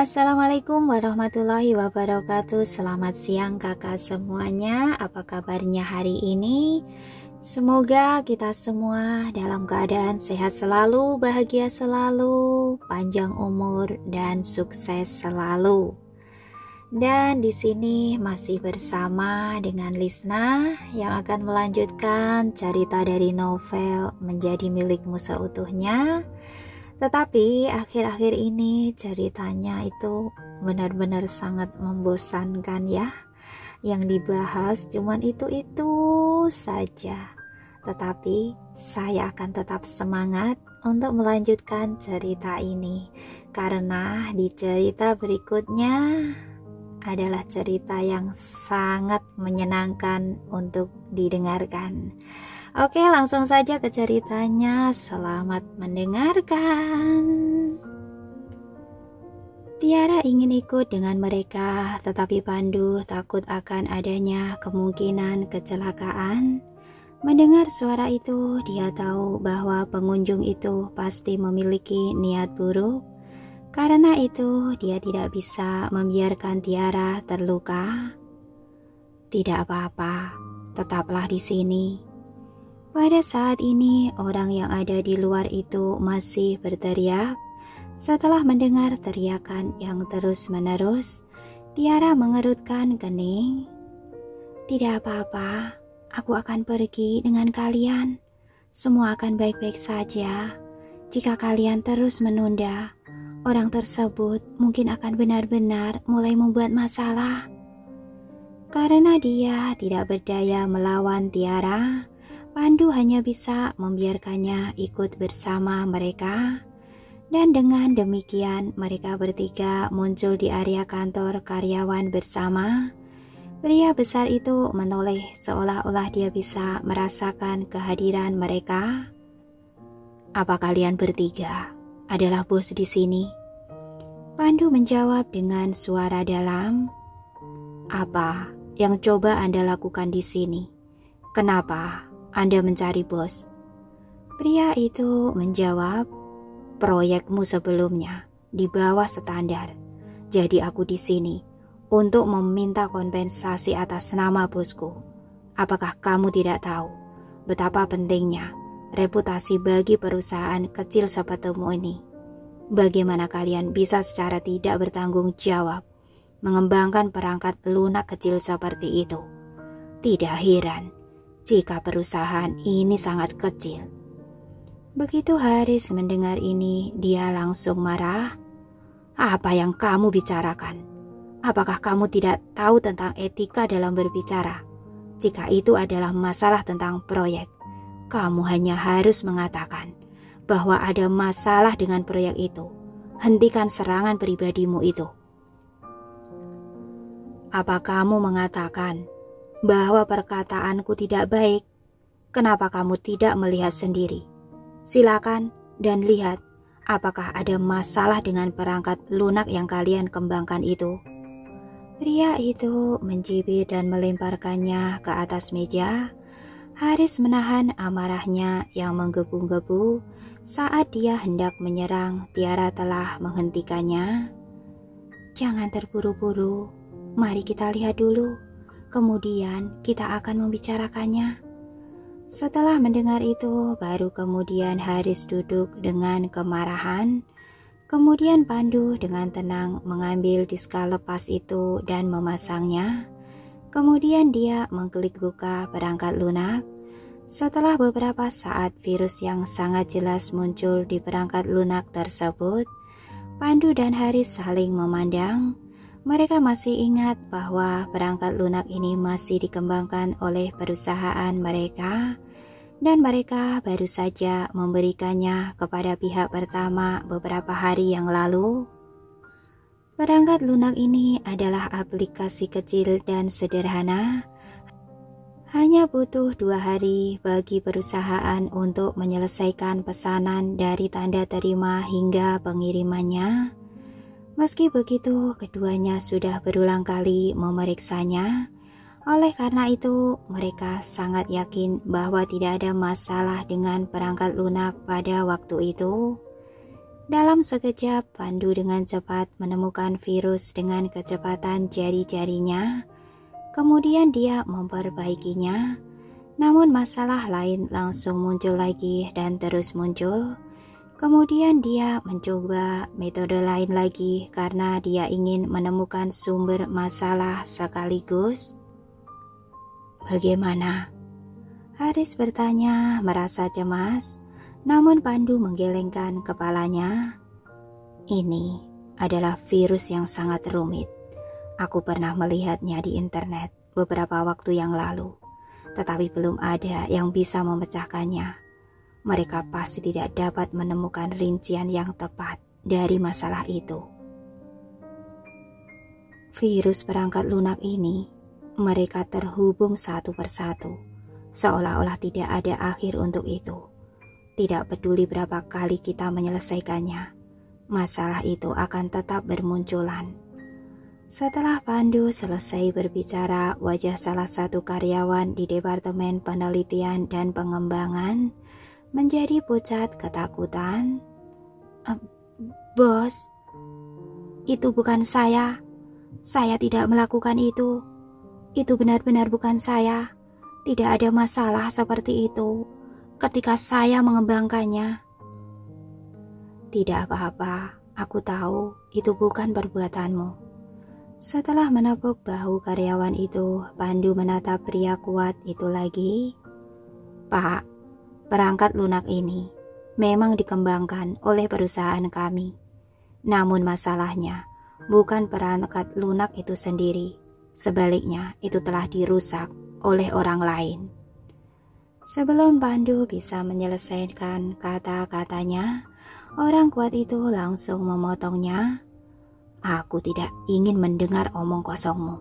Assalamualaikum warahmatullahi wabarakatuh. Selamat siang kakak semuanya. Apa kabarnya hari ini? Semoga kita semua dalam keadaan sehat selalu, bahagia selalu, panjang umur dan sukses selalu. Dan di sini masih bersama dengan Lisna yang akan melanjutkan cerita dari novel Menjadi Milikmu Seutuhnya. Tetapi akhir-akhir ini ceritanya itu benar-benar sangat membosankan ya. Yang dibahas cuman itu-itu saja. Tetapi saya akan tetap semangat untuk melanjutkan cerita ini. Karena di cerita berikutnya adalah cerita yang sangat menyenangkan untuk didengarkan. Oke, langsung saja ke ceritanya. Selamat mendengarkan. Tiara ingin ikut dengan mereka, tetapi Pandu takut akan adanya kemungkinan kecelakaan. Mendengar suara itu, dia tahu bahwa pengunjung itu pasti memiliki niat buruk. Karena itu, dia tidak bisa membiarkan Tiara terluka. Tidak apa-apa, tetaplah di sini. Pada saat ini, orang yang ada di luar itu masih berteriak. Setelah mendengar teriakan yang terus-menerus, Tiara mengerutkan kening. Tidak apa-apa, aku akan pergi dengan kalian. Semua akan baik-baik saja. Jika kalian terus menunda, orang tersebut mungkin akan benar-benar mulai membuat masalah. Karena dia tidak berdaya melawan Tiara, Pandu hanya bisa membiarkannya ikut bersama mereka. Dan dengan demikian mereka bertiga muncul di area kantor karyawan bersama. Pria besar itu menoleh seolah-olah dia bisa merasakan kehadiran mereka. Apa kalian bertiga adalah bos di sini? Pandu menjawab dengan suara dalam. Apa yang coba Anda lakukan di sini? Kenapa Anda mencari bos? Pria itu menjawab, proyekmu sebelumnya di bawah standar. Jadi aku di sini untuk meminta kompensasi atas nama bosku. Apakah kamu tidak tahu betapa pentingnya reputasi bagi perusahaan kecil sepertimu ini? Bagaimana kalian bisa secara tidak bertanggung jawab mengembangkan perangkat lunak kecil seperti itu? Tidak heran jika perusahaan ini sangat kecil. Begitu Haris mendengar ini, dia langsung marah. Apa yang kamu bicarakan? Apakah kamu tidak tahu tentang etika dalam berbicara? Jika itu adalah masalah tentang proyek, kamu hanya harus mengatakan bahwa ada masalah dengan proyek itu. Hentikan serangan pribadimu itu. Apa kamu mengatakan bahwa perkataanku tidak baik? Kenapa kamu tidak melihat sendiri? Silakan dan lihat apakah ada masalah dengan perangkat lunak yang kalian kembangkan itu. Pria itu mencibir dan melemparkannya ke atas meja. Haris menahan amarahnya yang menggebu-gebu. Saat dia hendak menyerang, Tiara telah menghentikannya. Jangan terburu-buru, mari kita lihat dulu. Kemudian kita akan membicarakannya. Setelah mendengar itu, baru kemudian Haris duduk dengan kemarahan. Kemudian Pandu dengan tenang mengambil diska lepas itu dan memasangnya. Kemudian dia mengklik buka perangkat lunak. Setelah beberapa saat, virus yang sangat jelas muncul di perangkat lunak tersebut. Pandu dan Haris saling memandang. Mereka masih ingat bahwa perangkat lunak ini masih dikembangkan oleh perusahaan mereka, dan mereka baru saja memberikannya kepada pihak pertama beberapa hari yang lalu. Perangkat lunak ini adalah aplikasi kecil dan sederhana. Hanya butuh 2 hari bagi perusahaan untuk menyelesaikan pesanan dari tanda terima hingga pengirimannya. Meski begitu, keduanya sudah berulang kali memeriksanya. Oleh karena itu, mereka sangat yakin bahwa tidak ada masalah dengan perangkat lunak pada waktu itu. Dalam sekejap, Pandu dengan cepat menemukan virus dengan kecepatan jari-jarinya. Kemudian dia memperbaikinya. Namun masalah lain langsung muncul lagi dan terus muncul. Kemudian dia mencoba metode lain lagi karena dia ingin menemukan sumber masalah sekaligus. Bagaimana? Haris bertanya merasa cemas. Namun Pandu menggelengkan kepalanya. Ini adalah virus yang sangat rumit. Aku pernah melihatnya di internet beberapa waktu yang lalu, tetapi belum ada yang bisa memecahkannya. Mereka pasti tidak dapat menemukan rincian yang tepat dari masalah itu. Virus perangkat lunak ini, mereka terhubung satu persatu, seolah-olah tidak ada akhir untuk itu. Tidak peduli berapa kali kita menyelesaikannya, masalah itu akan tetap bermunculan. Setelah Pandu selesai berbicara, wajah salah satu karyawan di Departemen Penelitian dan Pengembangan menjadi pucat ketakutan. Bos, itu bukan saya. Saya tidak melakukan itu. Itu benar-benar bukan saya. Tidak ada masalah seperti itu ketika saya mengembangkannya. Tidak apa-apa, aku tahu itu bukan perbuatanmu. Setelah menepuk bahu karyawan itu, Pandu menatap pria kuat itu lagi. Pak, perangkat lunak ini memang dikembangkan oleh perusahaan kami. Namun masalahnya bukan perangkat lunak itu sendiri. Sebaliknya, itu telah dirusak oleh orang lain. Sebelum Pandu bisa menyelesaikan kata-katanya, orang kuat itu langsung memotongnya. Aku tidak ingin mendengar omong kosongmu.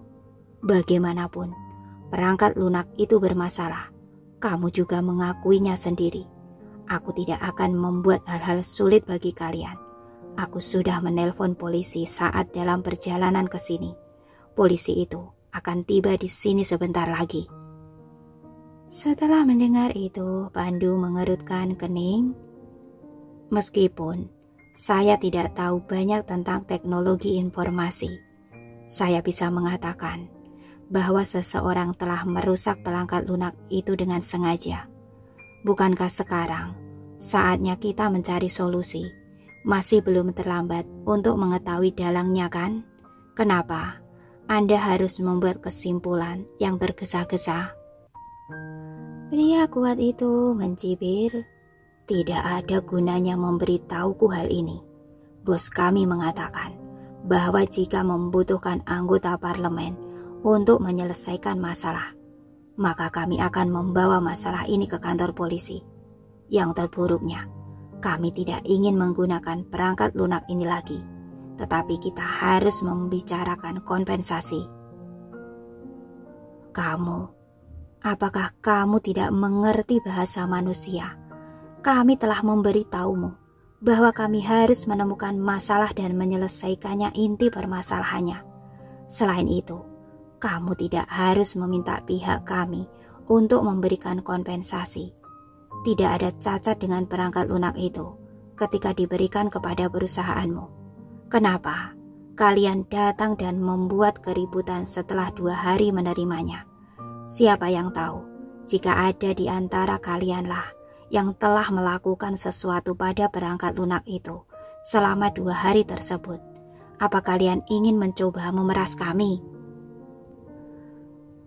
Bagaimanapun, perangkat lunak itu bermasalah. Kamu juga mengakuinya sendiri. Aku tidak akan membuat hal-hal sulit bagi kalian. Aku sudah menelpon polisi saat dalam perjalanan ke sini. Polisi itu akan tiba di sini sebentar lagi. Setelah mendengar itu, Pandu mengerutkan kening. Meskipun saya tidak tahu banyak tentang teknologi informasi, saya bisa mengatakan bahwa seseorang telah merusak perangkat lunak itu dengan sengaja. Bukankah sekarang saatnya kita mencari solusi? Masih belum terlambat untuk mengetahui dalangnya, kan? Kenapa Anda harus membuat kesimpulan yang tergesa-gesa? Pria kuat itu mencibir. Tidak ada gunanya memberitahuku hal ini. Bos kami mengatakan bahwa jika membutuhkan anggota parlemen untuk menyelesaikan masalah, maka kami akan membawa masalah ini ke kantor polisi. Yang terburuknya, kami tidak ingin menggunakan perangkat lunak ini lagi, tetapi kita harus membicarakan kompensasi. Apakah kamu tidak mengerti bahasa manusia? Kami telah memberitahumu bahwa kami harus menemukan masalah dan menyelesaikannya inti permasalahannya. Selain itu, kamu tidak harus meminta pihak kami untuk memberikan kompensasi. Tidak ada cacat dengan perangkat lunak itu ketika diberikan kepada perusahaanmu. Kenapa kalian datang dan membuat keributan setelah 2 hari menerimanya? Siapa yang tahu jika ada di antara kalianlah yang telah melakukan sesuatu pada perangkat lunak itu selama 2 hari tersebut. Apa kalian ingin mencoba memeras kami?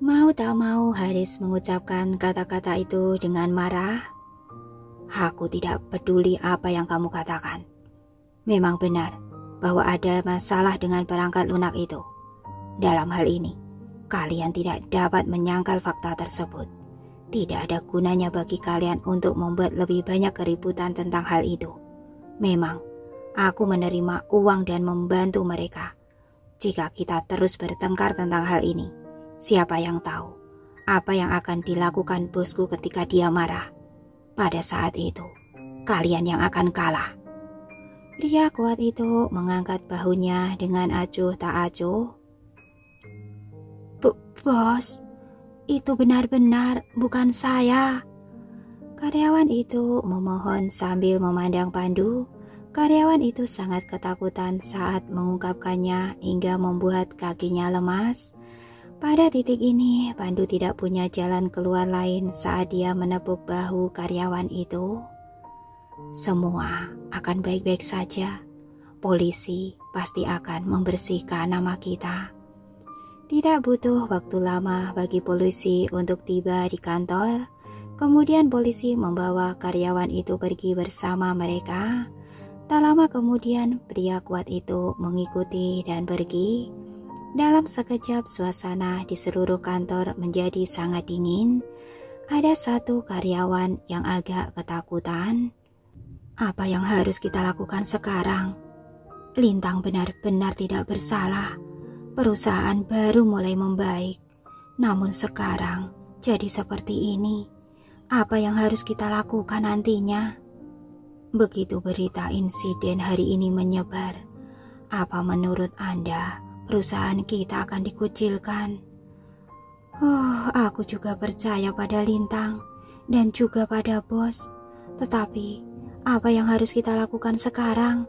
Mau tak mau Haris mengucapkan kata-kata itu dengan marah. Aku tidak peduli apa yang kamu katakan. Memang benar bahwa ada masalah dengan perangkat lunak itu. Dalam hal ini, kalian tidak dapat menyangkal fakta tersebut. Tidak ada gunanya bagi kalian untuk membuat lebih banyak keributan tentang hal itu. Memang, aku menerima uang dan membantu mereka. Jika kita terus bertengkar tentang hal ini, siapa yang tahu apa yang akan dilakukan bosku ketika dia marah? Pada saat itu, kalian yang akan kalah. Pria kuat itu mengangkat bahunya dengan acuh tak acuh. Bos, itu benar-benar bukan saya. Karyawan itu memohon sambil memandang Pandu. Karyawan itu sangat ketakutan saat mengungkapkannya hingga membuat kakinya lemas. Pada titik ini, Pandu tidak punya jalan keluar lain saat dia menepuk bahu karyawan itu. Semua akan baik-baik saja. Polisi pasti akan membersihkan nama kita. Tidak butuh waktu lama bagi polisi untuk tiba di kantor. Kemudian polisi membawa karyawan itu pergi bersama mereka. Tak lama kemudian pria kuat itu mengikuti dan pergi. Dalam sekejap suasana di seluruh kantor menjadi sangat dingin. Ada satu karyawan yang agak ketakutan. Apa yang harus kita lakukan sekarang? Lintang benar-benar tidak bersalah. Perusahaan baru mulai membaik. Namun sekarang jadi seperti ini. Apa yang harus kita lakukan nantinya? Begitu berita insiden hari ini menyebar, apa menurut Anda perusahaan kita akan dikucilkan? Aku juga percaya pada Lintang dan juga pada bos. Tetapi apa yang harus kita lakukan sekarang?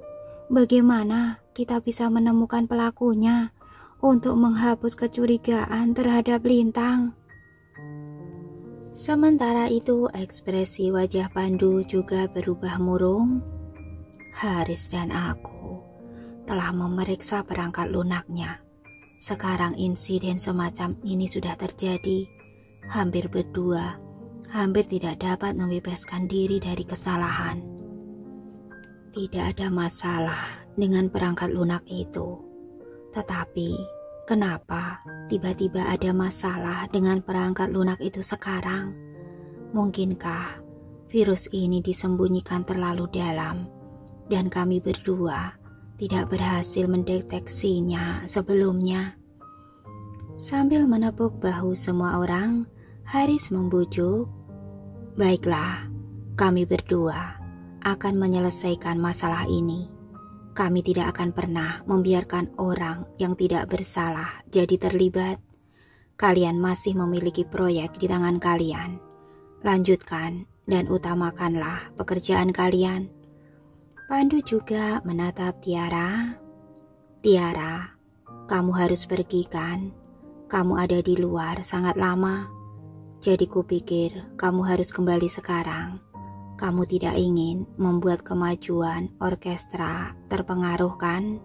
Bagaimana kita bisa menemukan pelakunya untuk menghapus kecurigaan terhadap Lintang? Sementara itu ekspresi wajah Pandu juga berubah murung. Haris dan aku telah memeriksa perangkat lunaknya. Sekarang insiden semacam ini sudah terjadi. Hampir berdua, hampir tidak dapat membebaskan diri dari kesalahan. Tidak ada masalah dengan perangkat lunak itu. Tetapi kenapa tiba-tiba ada masalah dengan perangkat lunak itu sekarang? Mungkinkah virus ini disembunyikan terlalu dalam dan kami berdua tidak berhasil mendeteksinya sebelumnya? Sambil menepuk bahu semua orang, Haris membujuk, "Baiklah, kami berdua akan menyelesaikan masalah ini. Kami tidak akan pernah membiarkan orang yang tidak bersalah jadi terlibat. Kalian masih memiliki proyek di tangan kalian. Lanjutkan dan utamakanlah pekerjaan kalian." Pandu juga menatap Tiara. "Tiara, kamu harus pergi kan? Kamu ada di luar sangat lama. Jadi kupikir kamu harus kembali sekarang. Kamu tidak ingin membuat kemajuan orkestra terpengaruh kan?"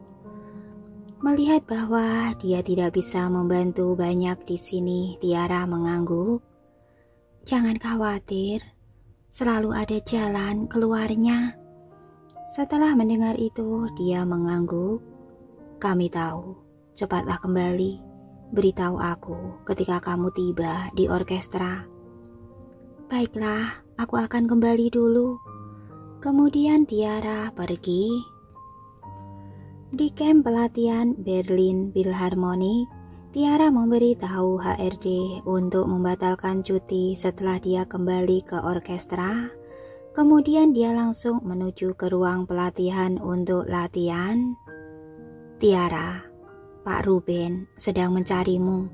Melihat bahwa dia tidak bisa membantu banyak di sini, Tiara mengangguk. "Jangan khawatir, selalu ada jalan keluarnya." Setelah mendengar itu, dia mengangguk. "Kami tahu, cepatlah kembali. Beritahu aku ketika kamu tiba di orkestra." "Baiklah, aku akan kembali dulu." Kemudian Tiara pergi. Di kamp pelatihan Berlin Philharmonic, Tiara memberitahu HRD untuk membatalkan cuti setelah dia kembali ke orkestra. Kemudian dia langsung menuju ke ruang pelatihan untuk latihan. "Tiara, Pak Ruben sedang mencarimu."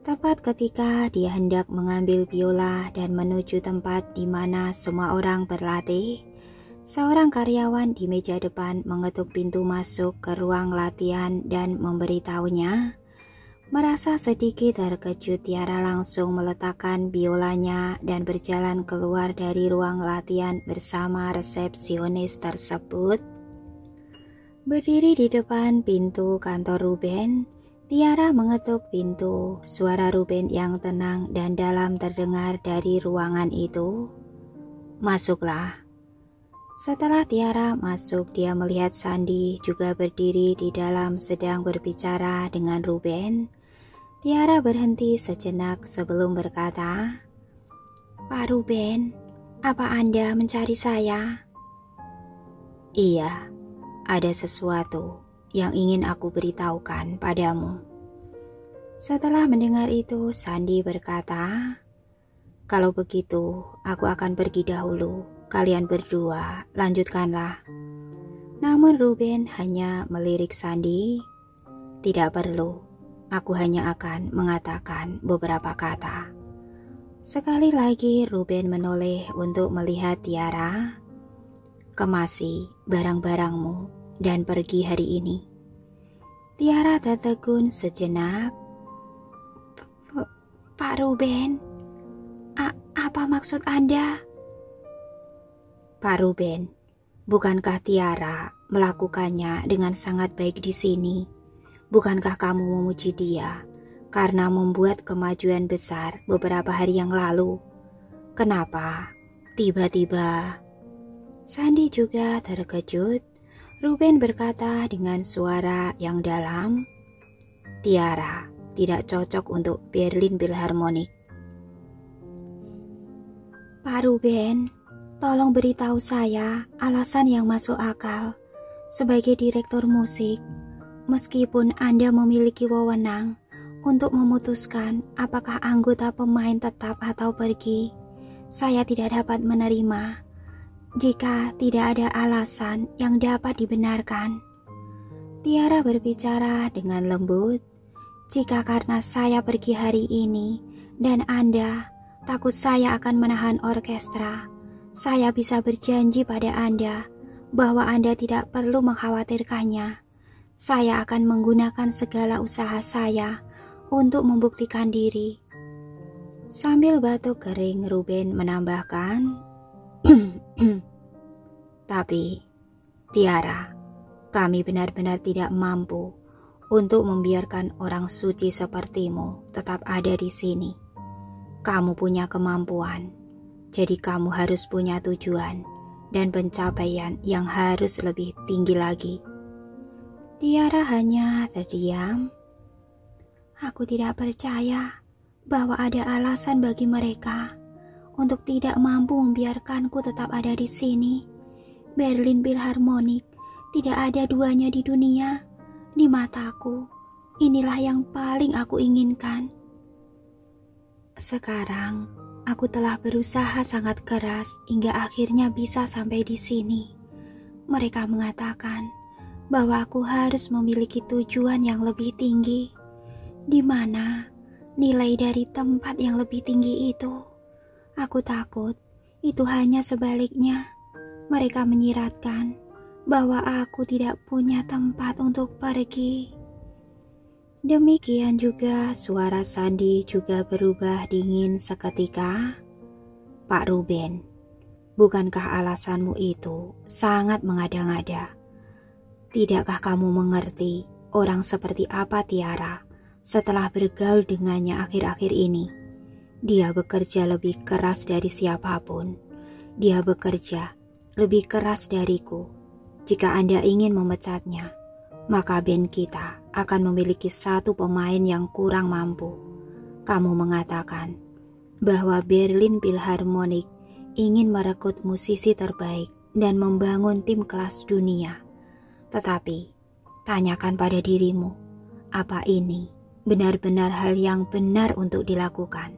Tepat ketika dia hendak mengambil biola dan menuju tempat di mana semua orang berlatih, seorang karyawan di meja depan mengetuk pintu masuk ke ruang latihan dan memberitahunya. Merasa sedikit terkejut, Tiara langsung meletakkan biolanya dan berjalan keluar dari ruang latihan bersama resepsionis tersebut. Berdiri di depan pintu kantor Ruben, Tiara mengetuk pintu. Suara Ruben yang tenang dan dalam terdengar dari ruangan itu. "Masuklah." Setelah Tiara masuk, dia melihat Sandi juga berdiri di dalam sedang berbicara dengan Ruben. Tiara berhenti sejenak sebelum berkata, "Pak Ruben, apa Anda mencari saya?" "Iya, ada sesuatu yang ingin aku beritahukan padamu." Setelah mendengar itu, Sandi berkata, "Kalau begitu, aku akan pergi dahulu. Kalian berdua, lanjutkanlah." Namun Ruben hanya melirik Sandi. "Tidak perlu, aku hanya akan mengatakan beberapa kata." Sekali lagi Ruben menoleh untuk melihat Tiara. kemasi barang-barangmu dan pergi hari ini. Tiara tertegun sejenak. Pak Ruben, apa maksud Anda? Pak Ruben, bukankah Tiara melakukannya dengan sangat baik di sini? Bukankah kamu memuji dia karena membuat kemajuan besar beberapa hari yang lalu? Kenapa tiba-tiba? Sandi juga terkejut. Ruben berkata dengan suara yang dalam, Tiara tidak cocok untuk Berlin Philharmonic. Pak Ruben, tolong beritahu saya alasan yang masuk akal. Sebagai direktur musik, meskipun Anda memiliki wewenang untuk memutuskan apakah anggota pemain tetap atau pergi, saya tidak dapat menerima jika tidak ada alasan yang dapat dibenarkan. Tiara berbicara dengan lembut. Jika karena saya pergi hari ini dan Anda takut saya akan menahan orkestra, saya bisa berjanji pada Anda bahwa Anda tidak perlu mengkhawatirkannya. Saya akan menggunakan segala usaha saya untuk membuktikan diri. Sambil batuk kering, Ruben menambahkan, tapi Tiara, kami benar-benar tidak mampu untuk membiarkan orang suci sepertimu tetap ada di sini. Kamu punya kemampuan, jadi kamu harus punya tujuan dan pencapaian yang harus lebih tinggi lagi. Tiara hanya terdiam. Aku tidak percaya bahwa ada alasan bagi mereka untuk tidak mampu membiarkanku tetap ada di sini. Berlin Philharmonic tidak ada duanya di dunia. Di mataku, inilah yang paling aku inginkan. Sekarang, aku telah berusaha sangat keras hingga akhirnya bisa sampai di sini. Mereka mengatakan bahwa aku harus memiliki tujuan yang lebih tinggi, di mana nilai dari tempat yang lebih tinggi itu. Aku takut itu hanya sebaliknya. Mereka menyiratkan bahwa aku tidak punya tempat untuk pergi. Demikian juga suara Sandi juga berubah dingin seketika. Pak Ruben, bukankah alasanmu itu sangat mengada-ngada? Tidakkah kamu mengerti orang seperti apa Tiara setelah bergaul dengannya akhir-akhir ini? Dia bekerja lebih keras dari siapapun. Dia bekerja lebih keras dariku. Jika Anda ingin memecatnya, maka band kita akan memiliki satu pemain yang kurang mampu. Kamu mengatakan bahwa Berlin Philharmonic ingin merekrut musisi terbaik dan membangun tim kelas dunia. Tetapi, tanyakan pada dirimu, apa ini benar-benar hal yang benar untuk dilakukan?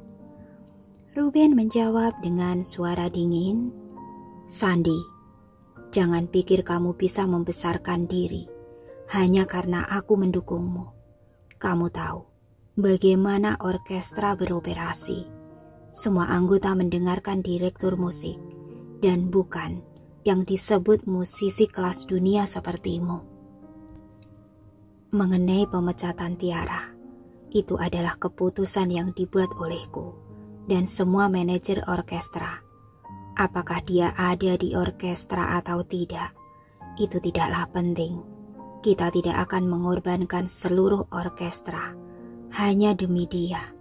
Ruben menjawab dengan suara dingin, Sandi, jangan pikir kamu bisa membesarkan diri hanya karena aku mendukungmu. Kamu tahu bagaimana orkestra beroperasi. Semua anggota mendengarkan direktur musik dan bukan yang disebut musisi kelas dunia sepertimu. Mengenai pemecatan Tiara, itu adalah keputusan yang dibuat olehku dan semua manajer orkestra. Apakah dia ada di orkestra atau tidak, itu tidaklah penting. Kita tidak akan mengorbankan seluruh orkestra hanya demi dia.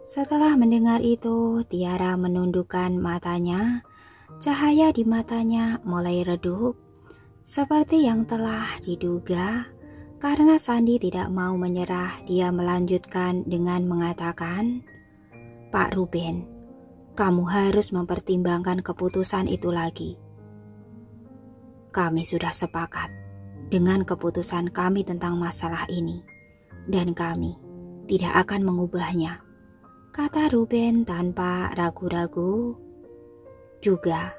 Setelah mendengar itu, Tiara menundukkan matanya. Cahaya di matanya mulai redup, seperti yang telah diduga. Karena Sandi tidak mau menyerah, dia melanjutkan dengan mengatakan, Pak Ruben, kamu harus mempertimbangkan keputusan itu lagi. Kami sudah sepakat dengan keputusan kami tentang masalah ini, dan kami tidak akan mengubahnya, kata Ruben tanpa ragu-ragu. Juga,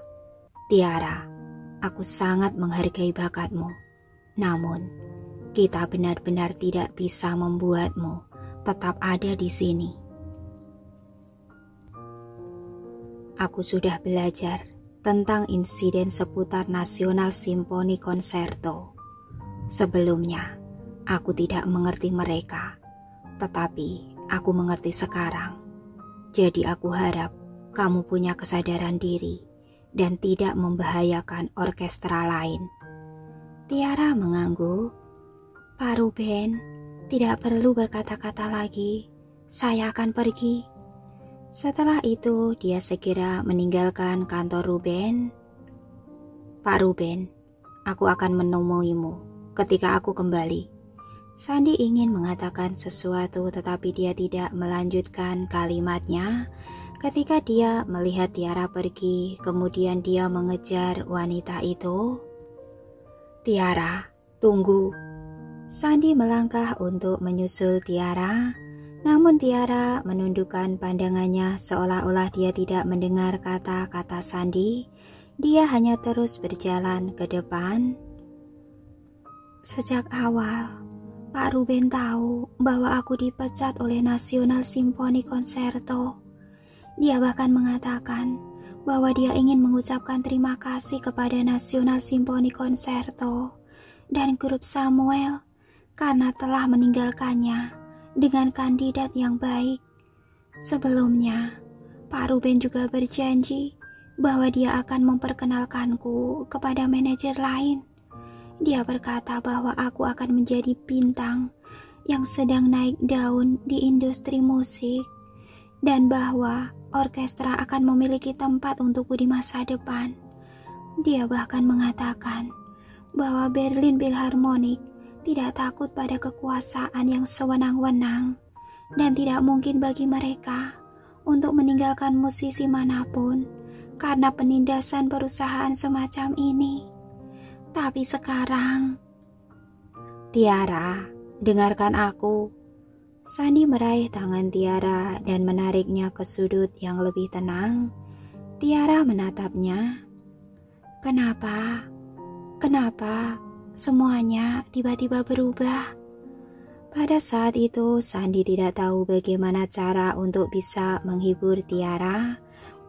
Tiara, aku sangat menghargai bakatmu, namun kita benar-benar tidak bisa membuatmu tetap ada di sini. Aku sudah belajar tentang insiden seputar National Symphony Concerto. Sebelumnya, aku tidak mengerti mereka, tetapi aku mengerti sekarang. Jadi aku harap kamu punya kesadaran diri dan tidak membahayakan orkestra lain. Tiara mengangguk. Pak Ruben, tidak perlu berkata-kata lagi. Saya akan pergi. Setelah itu, dia segera meninggalkan kantor Ruben. Pak Ruben, aku akan menemuimu ketika aku kembali. Sandi ingin mengatakan sesuatu, tetapi dia tidak melanjutkan kalimatnya. Ketika dia melihat Tiara pergi, kemudian dia mengejar wanita itu. Tiara, tunggu. Sandi melangkah untuk menyusul Tiara. Namun Tiara menundukkan pandangannya seolah-olah dia tidak mendengar kata-kata Sandi. Dia hanya terus berjalan ke depan. Sejak awal, Pak Ruben tahu bahwa aku dipecat oleh National Symphony Concerto. Dia bahkan mengatakan bahwa dia ingin mengucapkan terima kasih kepada National Symphony Concerto dan grup Samuel karena telah meninggalkannya dengan kandidat yang baik. Sebelumnya, Pak Ruben juga berjanji bahwa dia akan memperkenalkanku kepada manajer lain. Dia berkata bahwa aku akan menjadi bintang yang sedang naik daun di industri musik dan bahwa orkestra akan memiliki tempat untukku di masa depan. Dia bahkan mengatakan bahwa Berlin Philharmonic tidak takut pada kekuasaan yang sewenang-wenang dan tidak mungkin bagi mereka untuk meninggalkan musisi manapun karena penindasan perusahaan semacam ini. Tapi sekarang, Tiara, dengarkan aku. Sandi meraih tangan Tiara dan menariknya ke sudut yang lebih tenang. Tiara menatapnya. Kenapa? Kenapa? Semuanya tiba-tiba berubah. Pada saat itu, Sandi tidak tahu bagaimana cara untuk bisa menghibur Tiara.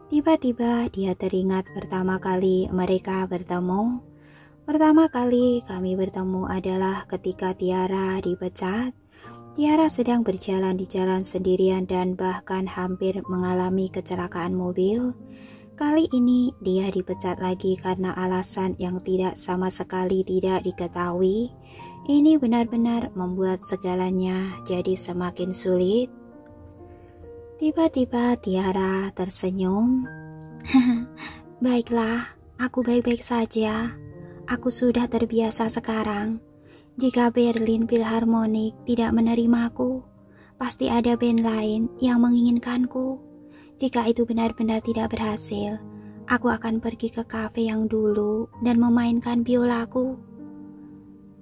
Tiba-tiba dia teringat pertama kali mereka bertemu. Pertama kali kami bertemu adalah ketika Tiara dipecat. Tiara sedang berjalan di jalan sendirian dan bahkan hampir mengalami kecelakaan mobil. Kali ini dia dipecat lagi karena alasan yang tidak sama sekali tidak diketahui. Ini benar-benar membuat segalanya jadi semakin sulit. Tiba-tiba Tiara tersenyum. Baiklah, aku baik-baik saja. Aku sudah terbiasa sekarang. Jika Berlin Philharmonic tidak menerimaku, pasti ada band lain yang menginginkanku. Jika itu benar-benar tidak berhasil, aku akan pergi ke kafe yang dulu dan memainkan biolaku.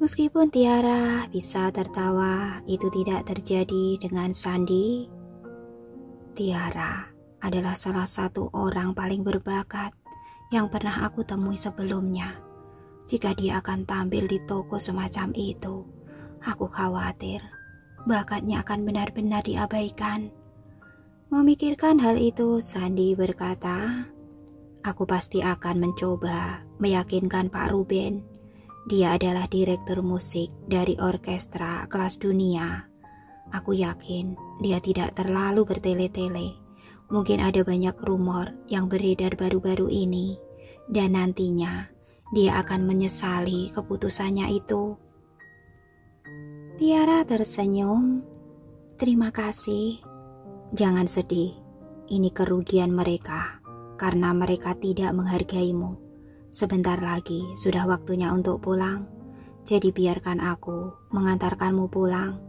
Meskipun Tiara bisa tertawa, itu tidak terjadi dengan Sandi. Tiara adalah salah satu orang paling berbakat yang pernah aku temui sebelumnya. Jika dia akan tampil di toko semacam itu, aku khawatir bakatnya akan benar-benar diabaikan. Memikirkan hal itu, Sandi berkata, aku pasti akan mencoba meyakinkan Pak Ruben. Dia adalah direktur musik dari orkestra kelas dunia. Aku yakin dia tidak terlalu bertele-tele. Mungkin ada banyak rumor yang beredar baru-baru ini, dan nantinya dia akan menyesali keputusannya itu. Tiara tersenyum. Terima kasih. Jangan sedih, ini kerugian mereka karena mereka tidak menghargaimu. Sebentar lagi sudah waktunya untuk pulang, jadi biarkan aku mengantarkanmu pulang.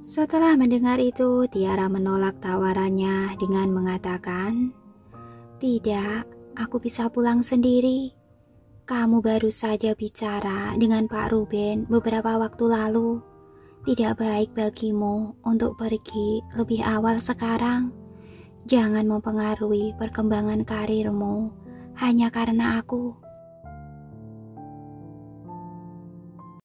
Setelah mendengar itu, Tiara menolak tawarannya dengan mengatakan, tidak, aku bisa pulang sendiri. Kamu baru saja bicara dengan Pak Ruben beberapa waktu lalu. Tidak baik bagimu untuk pergi lebih awal sekarang. Jangan mempengaruhi perkembangan karirmu hanya karena aku.